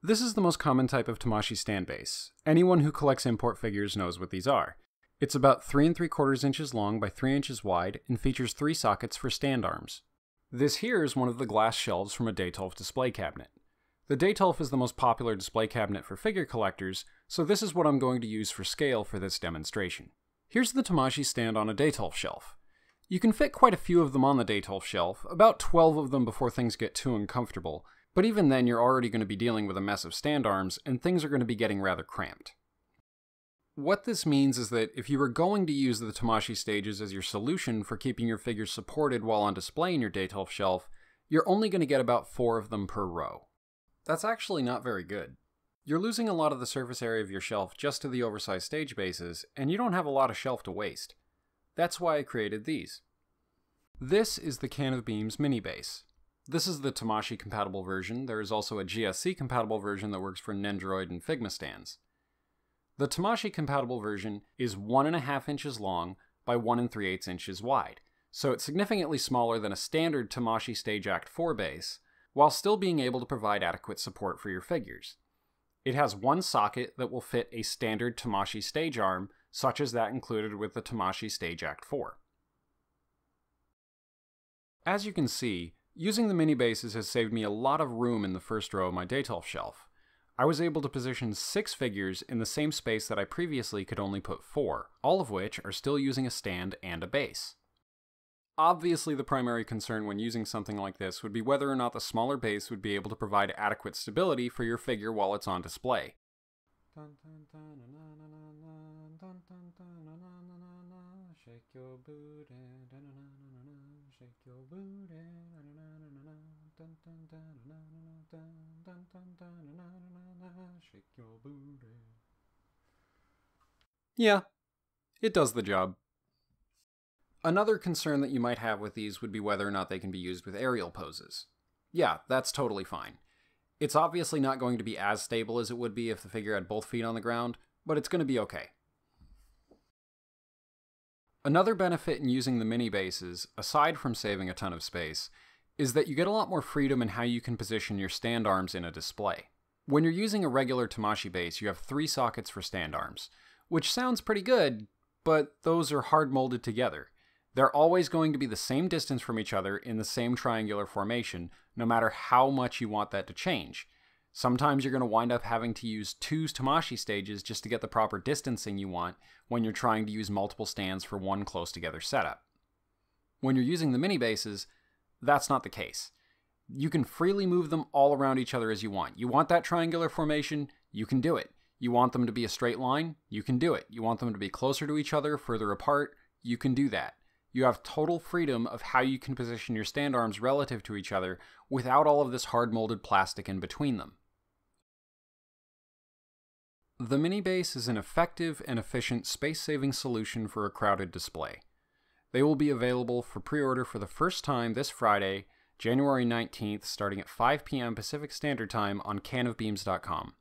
This is the most common type of Tamashii stand base. Anyone who collects import figures knows what these are. It's about 3 3/4 inches long by 3 inches wide and features 3 sockets for stand arms. This here is one of the glass shelves from a Detolf display cabinet. The Detolf is the most popular display cabinet for figure collectors, so this is what I'm going to use for scale for this demonstration. Here's the Tamashii stand on a Detolf shelf. You can fit quite a few of them on the Detolf shelf, about 12 of them before things get too uncomfortable, but even then you're already going to be dealing with a mess of stand arms and things are going to be getting rather cramped. What this means is that if you were going to use the Tamashii stages as your solution for keeping your figures supported while on display in your Detolf shelf, you're only going to get about 4 of them per row. That's actually not very good. You're losing a lot of the surface area of your shelf just to the oversized stage bases, and you don't have a lot of shelf to waste. That's why I created these. This is the CanofBeams MiniBase. This is the Tamashii compatible version. There is also a GSC compatible version that works for Nendoroid and Figma stands. The Tamashii compatible version is 1.5 inches long by 1 3/8 inches wide, so it's significantly smaller than a standard Tamashii Stage Act 4 base, while still being able to provide adequate support for your figures. It has one socket that will fit a standard Tamashii stage arm, such as that included with the Tamashii Stage Act 4. As you can see, using the mini bases has saved me a lot of room in the first row of my Detolf shelf. I was able to position 6 figures in the same space that I previously could only put 4, all of which are still using a stand and a base. Obviously, the primary concern when using something like this would be whether or not the smaller base would be able to provide adequate stability for your figure while it's on display. Yeah, it does the job. Another concern that you might have with these would be whether or not they can be used with aerial poses. Yeah, that's totally fine. It's obviously not going to be as stable as it would be if the figure had both feet on the ground, but it's going to be okay. Another benefit in using the mini bases, aside from saving a ton of space, is that you get a lot more freedom in how you can position your stand arms in a display. When you're using a regular Tamashii base, you have 3 sockets for stand arms, which sounds pretty good, but those are hard molded together. They're always going to be the same distance from each other in the same triangular formation, no matter how much you want that to change. Sometimes you're going to wind up having to use 2 Tamashii stages just to get the proper distancing you want when you're trying to use multiple stands for one close together setup. When you're using the mini bases, that's not the case. You can freely move them all around each other as you want. You want that triangular formation, you can do it. You want them to be a straight line, you can do it. You want them to be closer to each other, further apart, you can do that. You have total freedom of how you can position your stand arms relative to each other without all of this hard molded plastic in between them. The mini base is an effective and efficient space-saving solution for a crowded display. They will be available for pre-order for the first time this Friday, January 19th, starting at 5 p.m. Pacific Standard Time on CanofBeams.com.